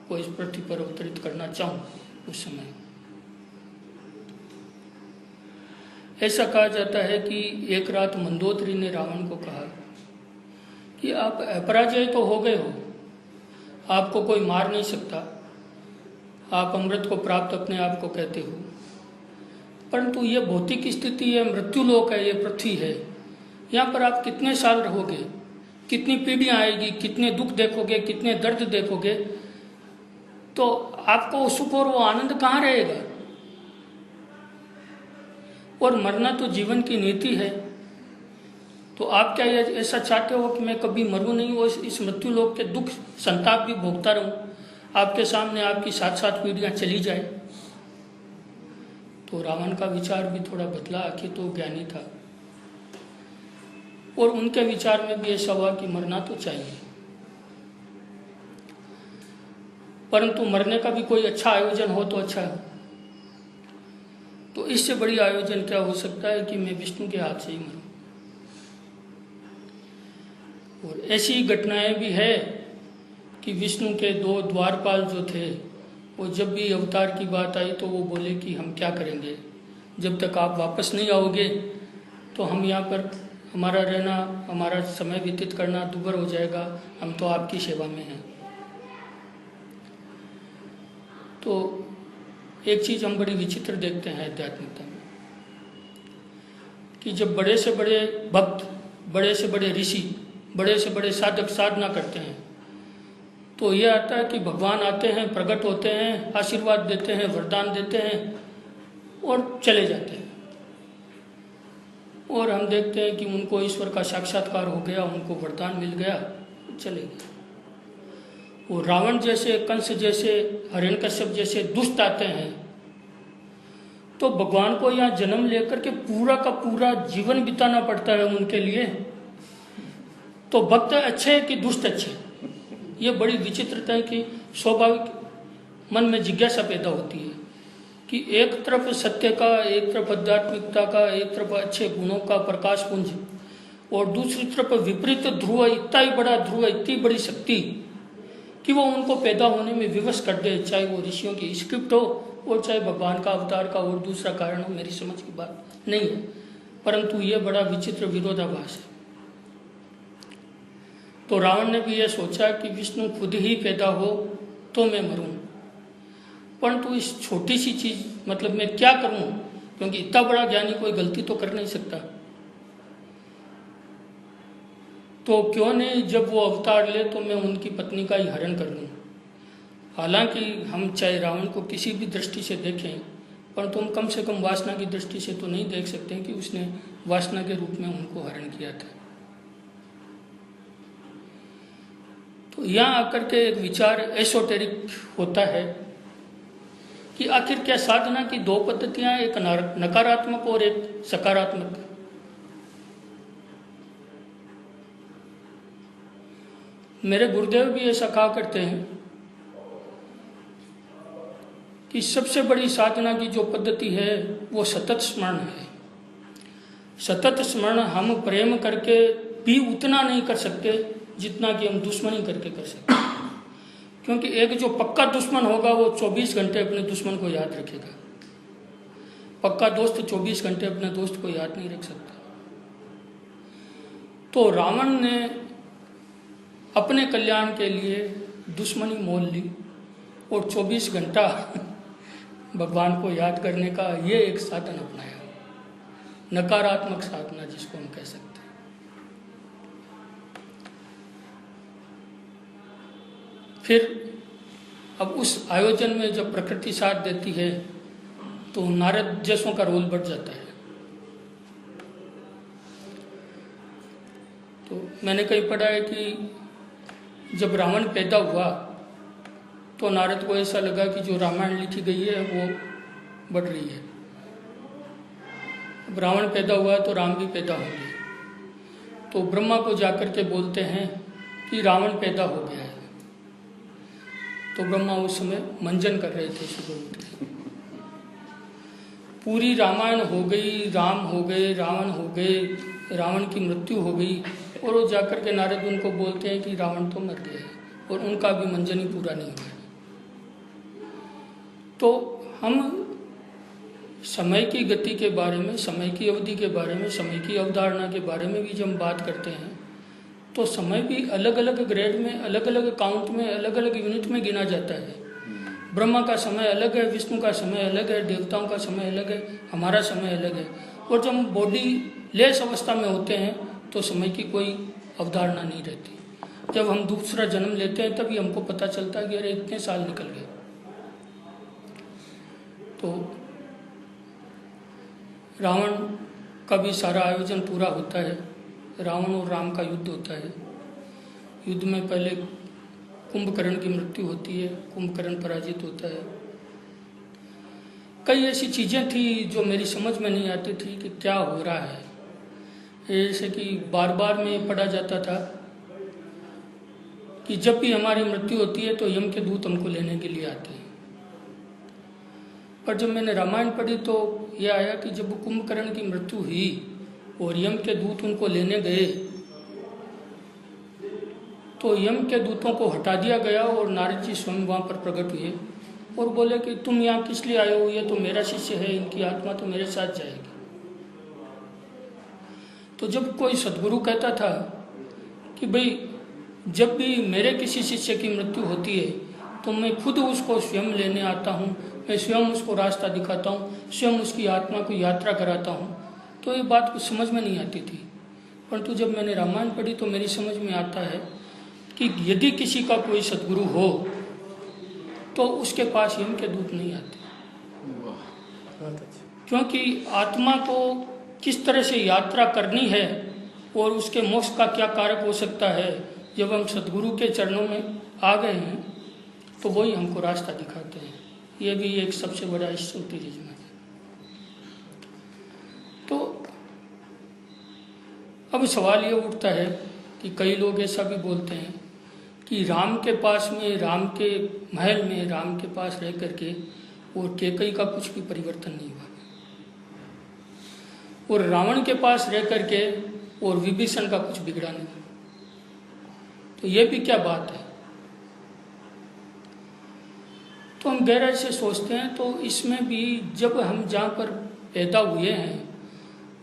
को इस पृथ्वी पर अवतरित करना चाहूँ उस समय। ऐसा कहा जाता है कि एक रात मंदोदरी ने रावण को कहा कि आप अपराजय तो हो गए हो, आपको कोई मार नहीं सकता, आप अमृत को प्राप्त अपने आप को कहते हो, परंतु ये भौतिक स्थिति है, मृत्यु लोक है, ये पृथ्वी है, यहाँ पर आप कितने साल रहोगे, कितनी पीढ़ियाँ आएगी, कितने दुख देखोगे, कितने दर्द देखोगे, तो आपको वो सुख और वो आनंद कहाँ रहेगा। और मरना तो जीवन की नीति है, तो आप क्या ऐसा चाहते हो कि मैं कभी मरूं नहीं और इस मृत्यु लोक के दुख संताप भी भोगता रहूं, आपके सामने आपकी 7-7 पीढ़ियां चली जाए। तो रावण का विचार भी थोड़ा बदला, आखिर तो ज्ञानी था, और उनके विचार में भी ऐसा हुआ कि मरना तो चाहिए, परंतु मरने का भी कोई अच्छा आयोजन हो तो अच्छा है। तो इससे बड़ी आयोजन क्या हो सकता है कि मैं विष्णु के हाथ से ही मरूं। और ऐसी घटनाएं भी है कि विष्णु के 2 द्वारपाल जो थे, वो जब भी अवतार की बात आई तो वो बोले कि हम क्या करेंगे, जब तक आप वापस नहीं आओगे तो हम यहाँ पर हमारा रहना, हमारा समय व्यतीत करना दुभर हो जाएगा, हम तो आपकी सेवा में हैं। तो एक चीज हम बड़ी विचित्र देखते हैं आध्यात्मिकता में कि जब बड़े से बड़े भक्त, बड़े से बड़े ऋषि, बड़े से बड़े साधक साधना करते हैं तो यह आता है कि भगवान आते हैं, प्रकट होते हैं, आशीर्वाद देते हैं, वरदान देते हैं और चले जाते हैं। और हम देखते हैं कि उनको ईश्वर का साक्षात्कार हो गया, उनको वरदान मिल गया, चले गए। वो रावण जैसे, कंस जैसे, हिरण्यकश्यप जैसे दुष्ट आते हैं तो भगवान को यहाँ जन्म लेकर के पूरा का पूरा जीवन बिताना पड़ता है उनके लिए। तो भक्त अच्छे हैं कि दुष्ट अच्छे, ये बड़ी विचित्रता है कि स्वाभाविक मन में जिज्ञासा पैदा होती है कि एक तरफ सत्य का, एक तरफ आध्यात्मिकता का, एक तरफ अच्छे गुणों का प्रकाश पुंज, और दूसरी तरफ विपरीत ध्रुव, इतना ही बड़ा ध्रुव, इतनी बड़ी शक्ति कि वो उनको पैदा होने में विवश कर दे, चाहे वो ऋषियों की स्क्रिप्ट हो और चाहे भगवान का अवतार का और दूसरा कारण हो, मेरी समझ की बात नहीं है, परंतु ये बड़ा विचित्र विरोधाभास है। तो रावण ने भी यह सोचा कि विष्णु खुद ही पैदा हो तो मैं मरूं, परंतु इस छोटी सी चीज, मतलब मैं क्या करूं, क्योंकि इतना बड़ा ज्ञानी कोई गलती तो कर नहीं सकता, तो क्यों नहीं जब वो अवतार ले तो मैं उनकी पत्नी का ही हरण कर लूं। हालांकि हम चाहे रावण को किसी भी दृष्टि से देखें, परंतु हम कम से कम वासना की दृष्टि से तो नहीं देख सकते कि उसने वासना के रूप में उनको हरण किया था। तो यहाँ आकर के एक विचार एसोटेरिक होता है कि आखिर क्या साधना की दो पद्धतियां, एक नकारात्मक और एक सकारात्मक। मेरे गुरुदेव भी ऐसा कहा करते हैं कि सबसे बड़ी साधना की जो पद्धति है वो सतत स्मरण है। सतत स्मरण हम प्रेम करके भी उतना नहीं कर सकते जितना कि हम दुश्मनी करके कर सकते, क्योंकि एक जो पक्का दुश्मन होगा वो 24 घंटे अपने दुश्मन को याद रखेगा। पक्का दोस्त 24 घंटे अपने दोस्त को याद नहीं रख सकता। तो रावण ने अपने कल्याण के लिए दुश्मनी मोल ली और 24 घंटा भगवान को याद करने का ये एक साधन अपनाया, नकारात्मक साधना जिसको हम कह सकते हैं। फिर अब उस आयोजन में जब प्रकृति साथ देती है तो नारद जैसों का रोल बढ़ जाता है। तो मैंने कहीं पढ़ा है कि जब रावण पैदा हुआ तो नारद को ऐसा लगा कि जो रामायण लिखी गई है वो बढ़ रही है। अब रावण पैदा हुआ तो राम भी पैदा होंगे, तो ब्रह्मा को जाकर के बोलते हैं कि रावण पैदा हो गया है। तो ब्रह्मा उस समय मंजन कर रहे थे सुबह उठ के। पूरी रामायण हो गई, राम हो गए, रावण हो गए, रावण की मृत्यु हो गई, और वो जाकर के नारद उनको बोलते हैं कि रावण तो मर गया है, और उनका भी मंजन ही पूरा नहीं हुआ। तो हम समय की गति के बारे में, समय की अवधि के बारे में, समय की अवधारणा के बारे में भी जब हम बात करते हैं तो समय भी अलग अलग ग्रेड में, अलग अलग काउंट में, अलग अलग यूनिट में गिना जाता है। ब्रह्मा का समय अलग है, विष्णु का समय अलग है, देवताओं का समय अलग है, हमारा समय अलग है। और जब हम बॉडी लेस अवस्था में होते हैं तो समय की कोई अवधारणा नहीं रहती। जब हम दूसरा जन्म लेते हैं तभी हमको पता चलता है कि अरे इतने साल निकल गए। तो रावण का भी सारा आयोजन पूरा होता है। रावण और राम का युद्ध होता है। युद्ध में पहले कुंभकर्ण की मृत्यु होती है, कुंभकर्ण पराजित होता है। कई ऐसी चीज़ें थी जो मेरी समझ में नहीं आती थी कि क्या हो रहा है। जैसे कि बार बार में ये पढ़ा जाता था कि जब भी हमारी मृत्यु होती है तो यम के दूत हमको लेने के लिए आते हैं। पर जब मैंने रामायण पढ़ी तो यह आया कि जब कुंभकर्ण की मृत्यु हुई और यम के दूत उनको लेने गए तो यम के दूतों को हटा दिया गया और नारद जी स्वयं वहाँ पर प्रकट हुए और बोले कि तुम यहाँ किस लिए आए हो, ये तो मेरा शिष्य है, इनकी आत्मा तो मेरे साथ जाएगी। तो जब कोई सद्गुरु कहता था कि भाई जब भी मेरे किसी शिष्य की मृत्यु होती है तो मैं खुद उसको स्वयं लेने आता हूँ, मैं स्वयं उसको रास्ता दिखाता हूँ, स्वयं उसकी आत्मा को यात्रा कराता हूँ, तो ये बात कुछ समझ में नहीं आती थी। परंतु जब मैंने रामायण पढ़ी तो मेरी समझ में आता है कि यदि किसी का कोई सद्गुरु हो तो उसके पास यम के दूत नहीं आते, क्योंकि आत्मा को किस तरह से यात्रा करनी है और उसके मोक्ष का क्या कारक हो सकता है, जब हम सद्गुरु के चरणों में आ गए हैं तो वही हमको रास्ता दिखाते हैं। ये भी एक सबसे बड़ा एसोटेरिज्म है। तो अब सवाल ये उठता है कि कई लोग ऐसा भी बोलते हैं कि राम के पास में, राम के महल में, राम के पास रह करके और कैकेयी का कुछ भी परिवर्तन नहीं हुआ, और रावण के पास रह करके और विभीषण का कुछ बिगड़ा नहीं। तो ये भी क्या बात है। तो हम गहराई से सोचते हैं तो इसमें भी जब हम जहाँ पर पैदा हुए हैं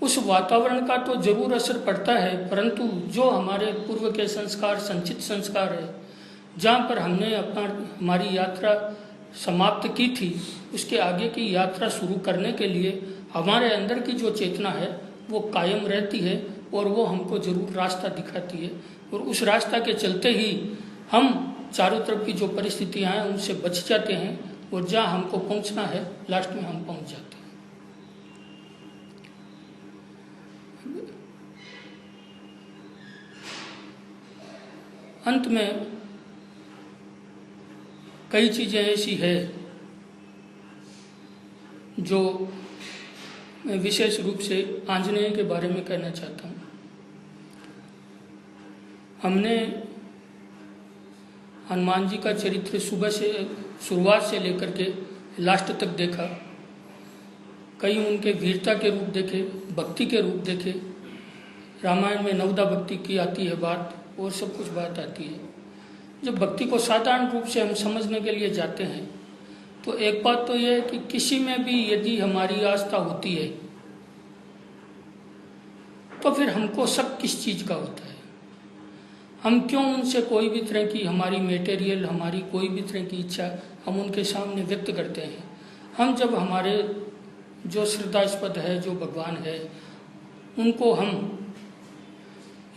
उस वातावरण का तो जरूर असर पड़ता है, परंतु जो हमारे पूर्व के संस्कार, संचित संस्कार है, जहाँ पर हमने हमारी यात्रा समाप्त की थी, उसके आगे की यात्रा शुरू करने के लिए हमारे अंदर की जो चेतना है वो कायम रहती है और वो हमको जरूर रास्ता दिखाती है। और उस रास्ता के चलते ही हम चारों तरफ की जो परिस्थितियां हैं उनसे बच जाते हैं और जहाँ हमको पहुंचना है लास्ट में हम पहुंच जाते हैं। अंत में कई चीज़ें ऐसी है जो मैं विशेष रूप से आंजनेय के बारे में कहना चाहता हूँ। हमने हनुमान जी का चरित्र सुबह से शुरुआत से लेकर के लास्ट तक देखा। कई उनके वीरता के रूप देखे, भक्ति के रूप देखे। रामायण में नवदा भक्ति की आती है बात और सब कुछ बात आती है। जब भक्ति को साधारण रूप से हम समझने के लिए जाते हैं तो एक बात तो यह है कि किसी में भी यदि हमारी आस्था होती है तो फिर हमको शक किस चीज़ का होता है। हम क्यों उनसे कोई भी तरह की हमारी मेटेरियल, हमारी कोई भी तरह की इच्छा हम उनके सामने व्यक्त करते हैं। हम जब हमारे जो श्रद्धास्पद है, जो भगवान है, उनको हम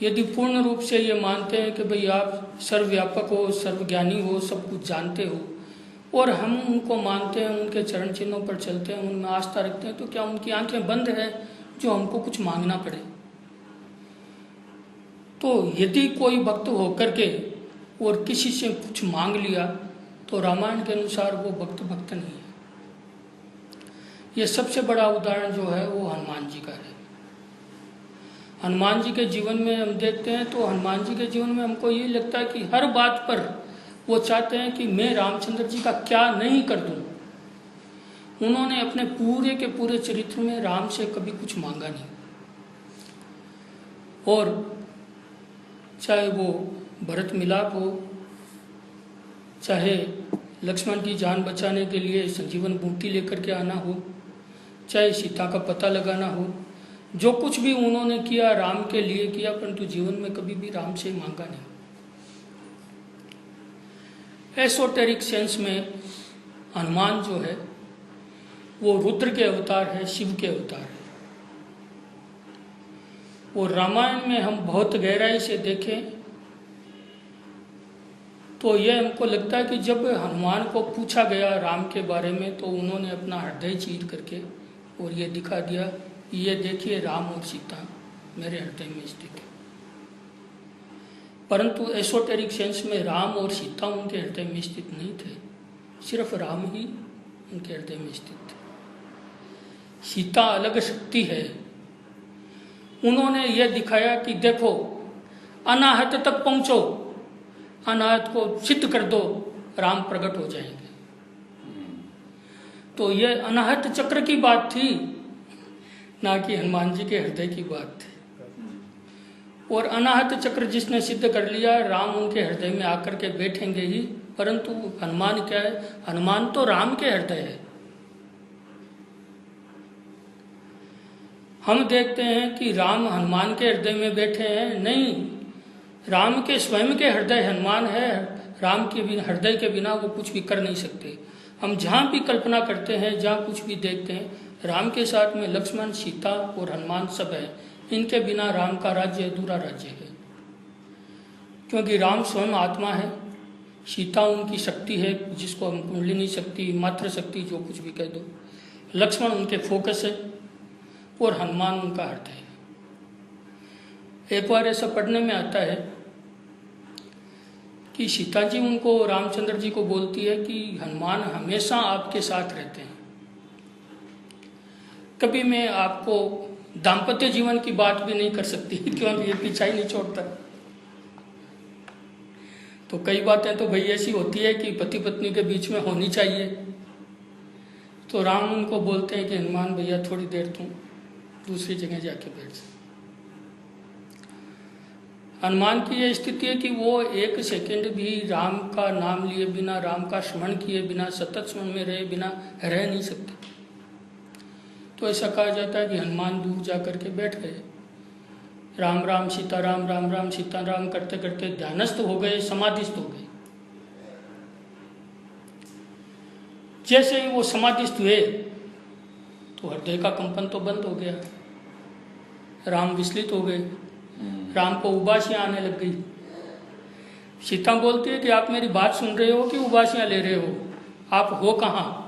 यदि पूर्ण रूप से ये मानते हैं कि भाई आप सर्वव्यापक हो, सर्वज्ञानी हो, सब कुछ जानते हो, और हम उनको मानते हैं, उनके चरण चिन्हों पर चलते हैं, उनमें आस्था रखते हैं, तो क्या उनकी आंखें बंद है जो हमको कुछ मांगना पड़े? तो यदि कोई भक्त होकर के और किसी से कुछ मांग लिया तो रामायण के अनुसार वो भक्त नहीं है। ये सबसे बड़ा उदाहरण जो है वो हनुमान जी का है। हनुमान जी के जीवन में हम देखते हैं तो हनुमान जी के जीवन में हमको ये लगता है कि हर बात पर वो चाहते हैं कि मैं रामचंद्र जी का क्या नहीं कर दूं। उन्होंने अपने पूरे के पूरे चरित्र में राम से कभी कुछ मांगा नहीं, और चाहे वो भरत मिलाप हो, चाहे लक्ष्मण की जान बचाने के लिए संजीवन बूटी लेकर के आना हो, चाहे सीता का पता लगाना हो, जो कुछ भी उन्होंने किया राम के लिए किया, परंतु जीवन में कभी भी राम से मांगा नहीं। एसोटेरिक सेंस में हनुमान जो है वो रुद्र के अवतार है, शिव के अवतार है। और रामायण में हम बहुत गहराई से देखें तो ये हमको लगता है कि जब हनुमान को पूछा गया राम के बारे में तो उन्होंने अपना हृदय चीर करके और ये दिखा दिया, ये देखिए राम और सीता मेरे हृदय में स्थित है। परंतु एसोटेरिक सेंस में राम और सीता उनके हृदय में स्थित नहीं थे, सिर्फ राम ही उनके हृदय में स्थित थे। सीता अलग शक्ति है। उन्होंने यह दिखाया कि देखो अनाहत तक पहुंचो, अनाहत को सिद्ध कर दो, राम प्रकट हो जाएंगे। तो यह अनाहत चक्र की बात थी, ना कि हनुमान जी के हृदय की बात थी। और अनाहत चक्र जिसने सिद्ध कर लिया, राम उनके हृदय में आकर के बैठेंगे ही। परंतु हनुमान क्या है? हनुमान तो राम के हृदय है। हम देखते हैं कि राम हनुमान के हृदय में बैठे हैं, नहीं, राम के स्वयं के हृदय हनुमान है। राम के बिना, हृदय के बिना वो कुछ भी कर नहीं सकते। हम जहाँ भी कल्पना करते हैं, जहाँ कुछ भी देखते हैं, राम के साथ में लक्ष्मण, सीता और हनुमान सब है। इनके बिना राम का राज्य अधूरा राज्य है, क्योंकि राम स्वयं आत्मा है, सीता उनकी शक्ति है जिसको हम कुंडलिनी शक्ति, मातृ शक्ति, जो कुछ भी कह दो, लक्ष्मण उनके फोकस है और हनुमान उनका हृदय है। एक बार ऐसा पढ़ने में आता है कि सीता जी उनको, रामचंद्र जी को बोलती है कि हनुमान हमेशा आपके साथ रहते हैं, कभी मैं आपको दाम्पत्य जीवन की बात भी नहीं कर सकती क्योंकि ये पीछा ही नहीं छोड़ता। तो कई बातें तो भाई ऐसी होती है कि पति पत्नी के बीच में होनी चाहिए। तो राम उनको बोलते हैं कि हनुमान भैया थोड़ी देर तुम दूसरी जगह जाके बैठ जा। हनुमान की यह स्थिति है कि वो एक सेकंड भी राम का नाम लिए बिना, राम का स्मरण किए बिना, सतत स्मरण में रहे बिना रह नहीं सकते। तो ऐसा कहा जाता है कि हनुमान दूर जा करके बैठ गए, राम राम सीता राम, राम राम सीता राम करते करते ध्यानस्थ हो गए, समाधिस्थ हो गए। जैसे ही वो समाधिस्थ हुए तो हृदय का कंपन तो बंद हो गया, राम विचलित हो गए, राम को उबासियां आने लग गई। सीता बोलती है कि आप मेरी बात सुन रहे हो कि उबासियां ले रहे हो, आप हो कहाँ।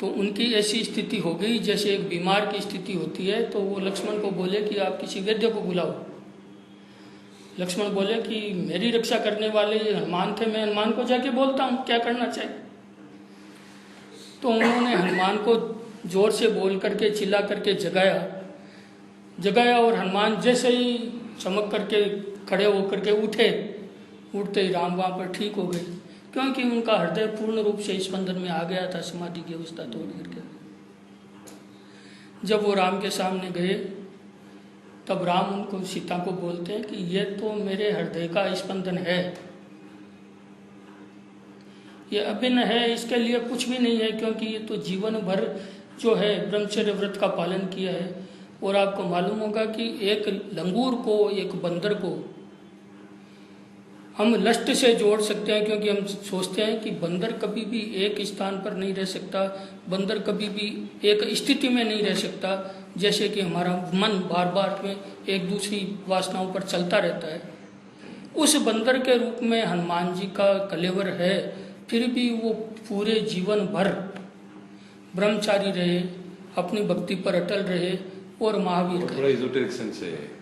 तो उनकी ऐसी स्थिति हो गई जैसे एक बीमार की स्थिति होती है। तो वो लक्ष्मण को बोले कि आप किसी वैद्य को बुलाओ। लक्ष्मण बोले कि मेरी रक्षा करने वाले ये हनुमान थे, मैं हनुमान को जाके बोलता हूँ क्या करना चाहिए। तो उन्होंने हनुमान को जोर से बोल करके चिल्ला करके जगाया और हनुमान जैसे ही चमक करके खड़े होकर के उठते ही राम वहाँ पर ठीक हो गए, क्योंकि उनका हृदय पूर्ण रूप से स्पंदन में आ गया था, समाधि की अवस्था तोड़ करके। जब वो राम के सामने गए तब राम उनको सीता को बोलते हैं कि ये तो मेरे हृदय का स्पंदन है, ये अभिन्न है, इसके लिए कुछ भी नहीं है, क्योंकि ये तो जीवन भर जो है ब्रह्मचर्य व्रत का पालन किया है। और आपको मालूम होगा कि एक लंगूर को, एक बंदर को हम लस्ट से जोड़ सकते हैं, क्योंकि हम सोचते हैं कि बंदर कभी भी एक स्थान पर नहीं रह सकता, बंदर कभी भी एक स्थिति में नहीं रह सकता, जैसे कि हमारा मन बार बार में एक दूसरी वासनाओं पर चलता रहता है। उस बंदर के रूप में हनुमान जी का कलेवर है, फिर भी वो पूरे जीवन भर ब्रह्मचारी रहे, अपनी भक्ति पर अटल रहे और महावीर बड़ा एजोटेरिक सेंस है।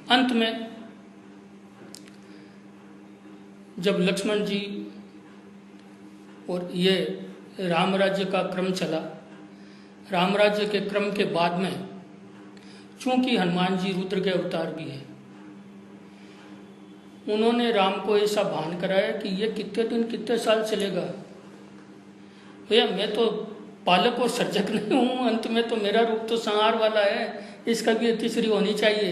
अंत में जब लक्ष्मण जी और ये राम राज्य का क्रम चला, राम राज्य के क्रम के बाद में चूंकि हनुमान जी रुद्र के अवतार भी हैं, उन्होंने राम को ऐसा भान कराया कि ये कितने दिन कितने साल चलेगा। भैया मैं तो पालक और सर्जक नहीं हूँ, अंत में तो मेरा रूप तो संहार वाला है, इसका भी तीसरी होनी चाहिए।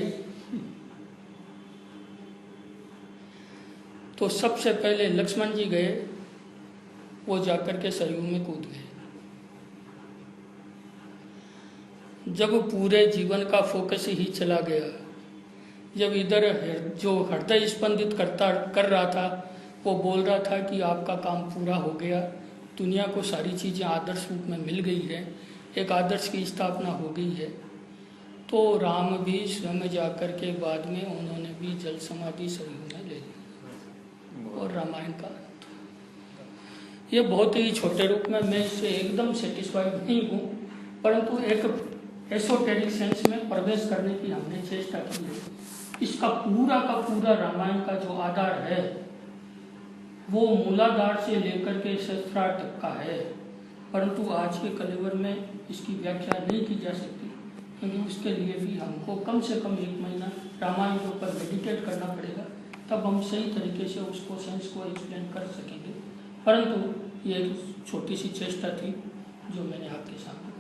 तो सबसे पहले लक्ष्मण जी गए, वो जाकर के सरयू में कूद गए। जब पूरे जीवन का फोकस ही चला गया, जब इधर जो हृदय स्पंदित कर रहा था वो बोल रहा था कि आपका काम पूरा हो गया, दुनिया को सारी चीज़ें आदर्श रूप में मिल गई है, एक आदर्श की स्थापना हो गई है, तो राम भी स्वयं जाकर के बाद में उन्होंने भी जल समाधि सरयू में ले ली और रामायण का ये बहुत ही छोटे रूप में मैं इससे एकदम सेटिस्फाइड नहीं हूँ, परंतु एक एसोटेरिक सेंस में प्रवेश करने की हमने चेष्टा की है। इसका पूरा का पूरा रामायण का जो आधार है वो मूलाधार से लेकर के शस्त्रार्थ तक का है, परंतु आज के कलेवर में इसकी व्याख्या नहीं की जा सकती, क्योंकि उसके लिए भी हमको कम से कम 1 महीना रामायण के ऊपर मेडिटेट करना पड़ेगा, तब हम सही तरीके से उसको सेंस को एक्सप्लेन कर सकेंगे। परंतु ये एक छोटी सी चेष्टा थी जो मैंने आपके सामने।